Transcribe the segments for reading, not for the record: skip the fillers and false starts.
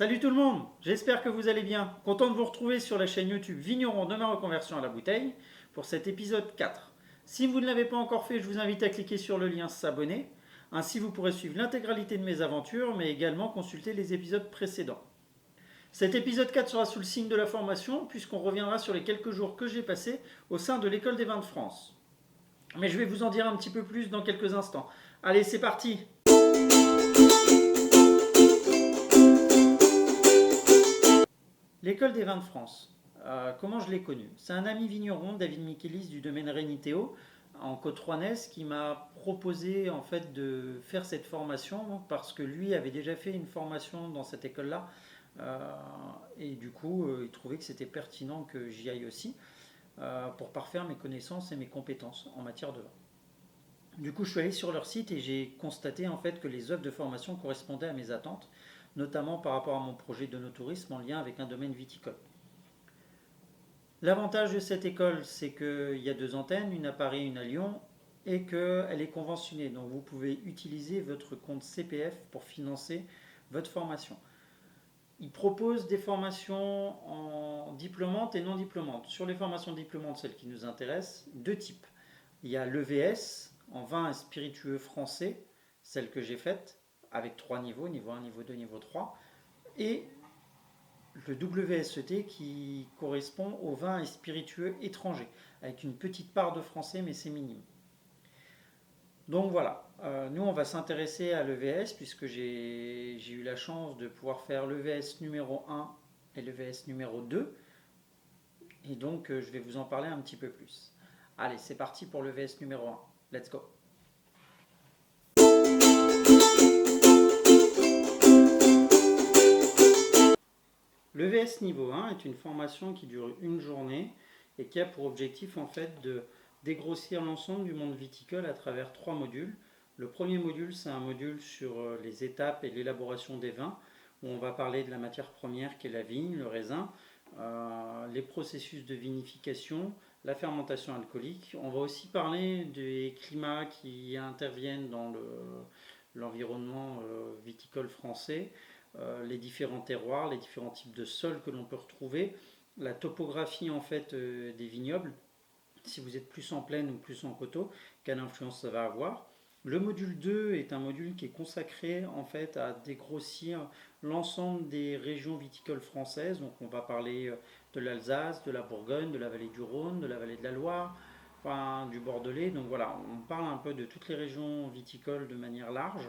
Salut tout le monde, j'espère que vous allez bien. Content de vous retrouver sur la chaîne YouTube Vigneron de ma reconversion à la bouteille pour cet épisode 4. Si vous ne l'avez pas encore fait, je vous invite à cliquer sur le lien s'abonner. Ainsi vous pourrez suivre l'intégralité de mes aventures, mais également consulter les épisodes précédents. Cet épisode 4 sera sous le signe de la formation, puisqu'on reviendra sur les quelques jours que j'ai passés au sein de l'École des vins de France. Mais je vais vous en dire un petit peu plus dans quelques instants. Allez, c'est parti! L'école des vins de France, comment je l'ai connue? C'est un ami vigneron, David Michelis du domaine Rénitéo, en Côte-Rouennaise, qui m'a proposé en fait de faire cette formation parce que lui avait déjà fait une formation dans cette école-là. Et du coup, il trouvait que c'était pertinent que j'y aille aussi pour parfaire mes connaissances et mes compétences en matière de vin. Du coup, je suis allé sur leur site et j'ai constaté en fait que les offres de formation correspondaient à mes attentes, notamment par rapport à mon projet de no-tourisme en lien avec un domaine viticole. L'avantage de cette école, c'est qu'il y a 2 antennes, une à Paris, une à Lyon, et qu'elle est conventionnée. Donc vous pouvez utiliser votre compte CPF pour financer votre formation. Ils proposent des formations en diplômantes et non diplômantes. Sur les formations diplômantes, celles qui nous intéressent, 2 types. Il y a l'EVS en vin et spiritueux français, celle que j'ai faite, avec 3 niveaux, niveau 1, niveau 2, niveau 3, et le WSET qui correspond aux vins et spiritueux étrangers, avec une petite part de français, mais c'est minime. Donc voilà, nous on va s'intéresser à l'EVS, puisque j'ai eu la chance de pouvoir faire l'EVS numéro 1 et l'EVS numéro 2, et donc je vais vous en parler un petit peu plus. Allez, c'est parti pour l'EVS numéro 1, let's go! L'EVS niveau 1 est une formation qui dure une journée et qui a pour objectif en fait de dégrossir l'ensemble du monde viticole à travers 3 modules. Le premier module, c'est un module sur les étapes et l'élaboration des vins, où on va parler de la matière première qui est la vigne, le raisin, les processus de vinification, la fermentation alcoolique. On va aussi parler des climats qui interviennent dans l'environnement viticole français, les différents terroirs, les différents types de sols que l'on peut retrouver, la topographie en fait des vignobles, si vous êtes plus en plaine ou plus en coteau, quelle influence ça va avoir. Le module 2 est un module qui est consacré en fait à dégrossir l'ensemble des régions viticoles françaises. Donc on va parler de l'Alsace, de la Bourgogne, de la vallée du Rhône, de la vallée de la Loire, enfin, du Bordelais. Donc voilà, on parle un peu de toutes les régions viticoles de manière large,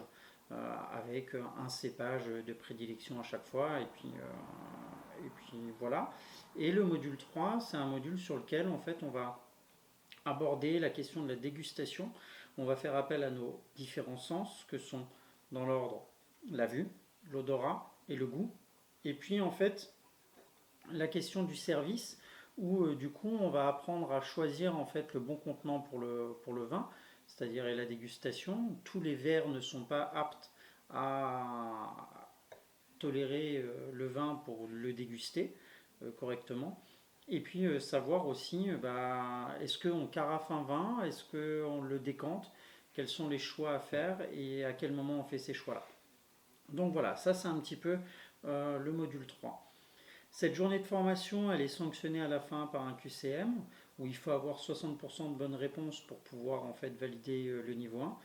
avec un cépage de prédilection à chaque fois. Et puis voilà. Et le module 3, c'est un module sur lequel en fait on va aborder la question de la dégustation. On va faire appel à nos différents sens que sont dans l'ordre la vue, l'odorat et le goût. Et puis en fait la question du service où du coup on va apprendre à choisir en fait le bon contenant pour le vin, c'est-à-dire la dégustation. Tous les verres ne sont pas aptes à tolérer le vin pour le déguster correctement. Et puis savoir aussi, est-ce qu'on carafe un vin, est-ce qu'on le décante, quels sont les choix à faire et à quel moment on fait ces choix-là. Donc voilà, ça c'est un petit peu le module 3. Cette journée de formation, elle est sanctionnée à la fin par un QCM, où il faut avoir 60% de bonnes réponses pour pouvoir en fait valider le niveau 1.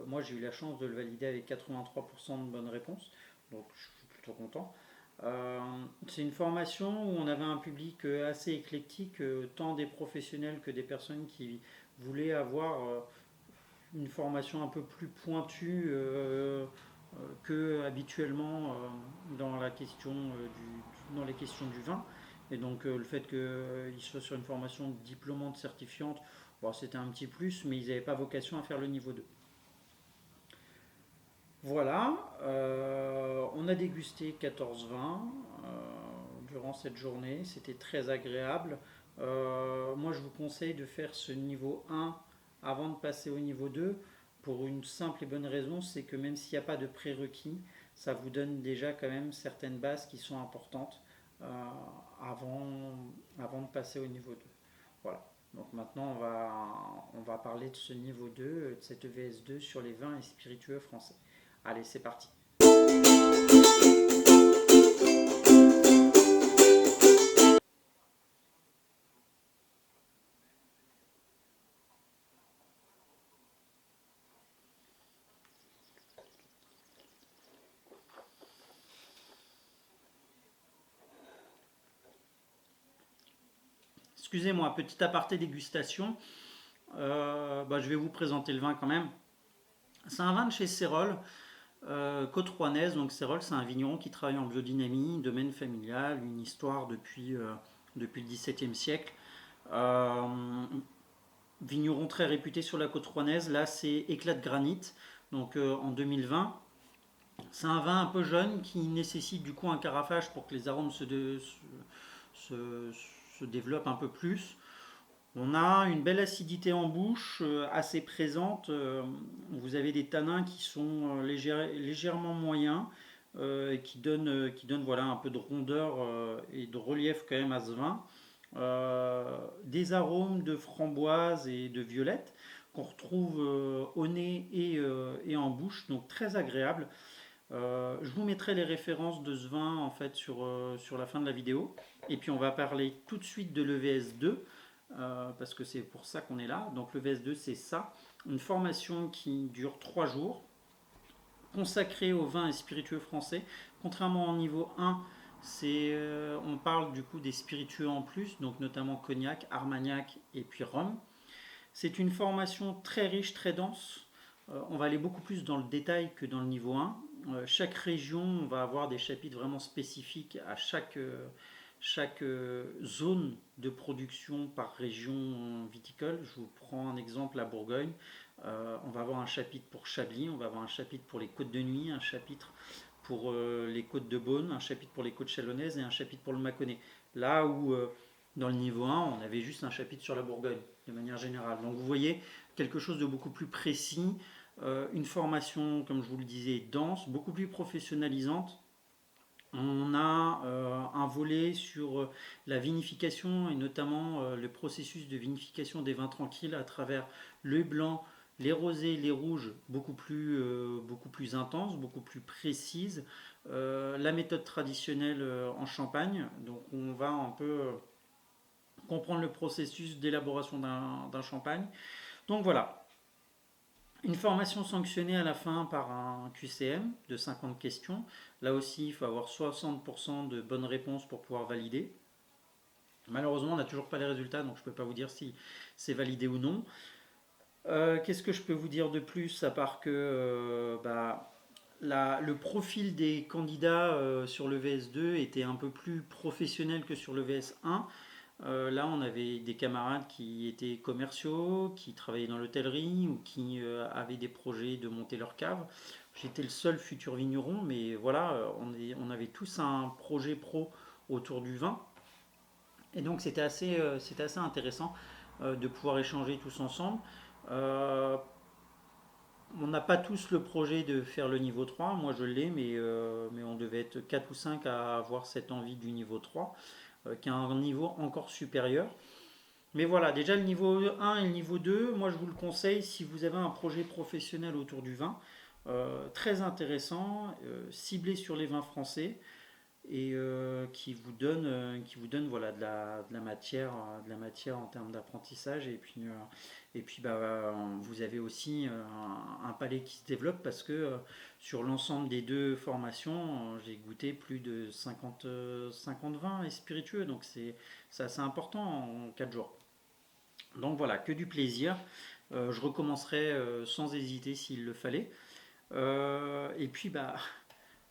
Moi j'ai eu la chance de le valider avec 83% de bonnes réponses, donc je suis plutôt content. C'est une formation où on avait un public assez éclectique, tant des professionnels que des personnes qui voulaient avoir une formation un peu plus pointue que habituellement dans les questions du vin. Et donc le fait qu'il soit sur une formation diplômante certifiante, bon, c'était un petit plus, mais ils n'avaient pas vocation à faire le niveau 2. Voilà, on a dégusté 14 vins durant cette journée, c'était très agréable. Moi je vous conseille de faire ce niveau 1 avant de passer au niveau 2 pour une simple et bonne raison, c'est que même s'il n'y a pas de prérequis, ça vous donne déjà quand même certaines bases qui sont importantes avant de passer au niveau 2. Voilà. Donc maintenant on va parler de ce niveau 2, de cette EVS2 sur les vins et spiritueux français. Allez, c'est parti. excusez-moi, petit aparté dégustation. Je vais vous présenter le vin quand même. C'est un vin de chez Cérol, côte rouennaise. Donc Cérol, c'est un vigneron qui travaille en biodynamie, domaine familial, une histoire depuis le XVIIe siècle. Euh, Vigneron très réputé sur la côte rouennaise. Là, c'est Éclat de granit. Donc en 2020. C'est un vin un peu jeune qui nécessite du coup un carafage pour que les arômes se, se développent un peu plus. On a une belle acidité en bouche, assez présente. Vous avez des tanins qui sont légèrement moyens, qui donnent voilà, un peu de rondeur et de relief quand même à ce vin. Des arômes de framboise et de violette qu'on retrouve au nez et en bouche, donc très agréable. Je vous mettrai les références de ce vin en fait sur la fin de la vidéo. Et puis on va parler tout de suite de l'EVS2 parce que c'est pour ça qu'on est là. Donc l'EVS2 c'est ça, une formation qui dure 3 jours, consacrée aux vins et spiritueux français. Contrairement au niveau 1, on parle du coup des spiritueux en plus, donc notamment cognac, armagnac et puis rhum. C'est une formation très riche, très dense. On va aller beaucoup plus dans le détail que dans le niveau 1. Chaque région va avoir des chapitres vraiment spécifiques à chaque zone de production par région viticole. Je vous prends un exemple, la Bourgogne. On va avoir un chapitre pour Chablis, on va avoir un chapitre pour les Côtes de Nuits, un chapitre pour les Côtes de Beaune, un chapitre pour les Côtes Chalonnaises et un chapitre pour le Mâconnais. Là où dans le niveau 1, on avait juste un chapitre sur la Bourgogne, de manière générale. Donc vous voyez, quelque chose de beaucoup plus précis, une formation, comme je vous le disais, dense, beaucoup plus professionnalisante. On a un volet sur la vinification et notamment le processus de vinification des vins tranquilles à travers le blanc, les rosés, les rouges, beaucoup plus intenses, beaucoup plus précises. La méthode traditionnelle en Champagne, donc on va un peu comprendre le processus d'élaboration d'un champagne. Donc voilà, une formation sanctionnée à la fin par un QCM de 50 questions. Là aussi, il faut avoir 60% de bonnes réponses pour pouvoir valider. Malheureusement, on n'a toujours pas les résultats, donc je ne peux pas vous dire si c'est validé ou non. Qu'est-ce que je peux vous dire de plus, à part que le profil des candidats sur le VS2 était un peu plus professionnel que sur le VS1. Là, on avait des camarades qui étaient commerciaux, qui travaillaient dans l'hôtellerie ou qui avaient des projets de monter leur cave. J'étais le seul futur vigneron, mais voilà, on avait tous un projet pro autour du vin. Et donc, c'était assez intéressant de pouvoir échanger tous ensemble. Euh, on n'a pas tous le projet de faire le niveau 3. Moi, je l'ai, mais on devait être 4 ou 5 à avoir cette envie du niveau 3, qui est un niveau encore supérieur. Mais voilà, déjà le niveau 1 et le niveau 2, moi je vous le conseille si vous avez un projet professionnel autour du vin, très intéressant, ciblé sur les vins français et qui vous donne voilà, de la matière, en termes d'apprentissage. Et puis, vous avez aussi un palais qui se développe parce que sur l'ensemble des deux formations, j'ai goûté plus de 50 vins et spiritueux, donc c'est assez important en 4 jours. Donc voilà, que du plaisir. Je recommencerai sans hésiter s'il le fallait. Et puis,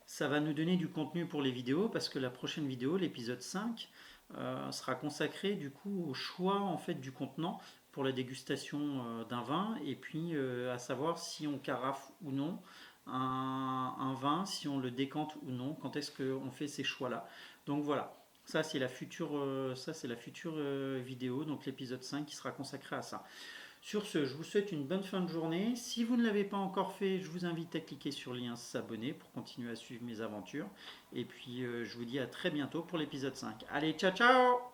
ça va nous donner du contenu pour les vidéos parce que la prochaine vidéo, l'épisode 5, sera consacré du coup au choix en fait du contenant pour la dégustation d'un vin et puis à savoir si on carafe ou non un vin, si on le décante ou non, quand est-ce qu'on fait ces choix-là. Donc voilà, ça c'est la future vidéo, donc l'épisode 5 qui sera consacré à ça. Sur ce, je vous souhaite une bonne fin de journée. Si vous ne l'avez pas encore fait, je vous invite à cliquer sur le lien s'abonner pour continuer à suivre mes aventures. Et puis, je vous dis à très bientôt pour l'épisode 5. Allez, ciao ciao!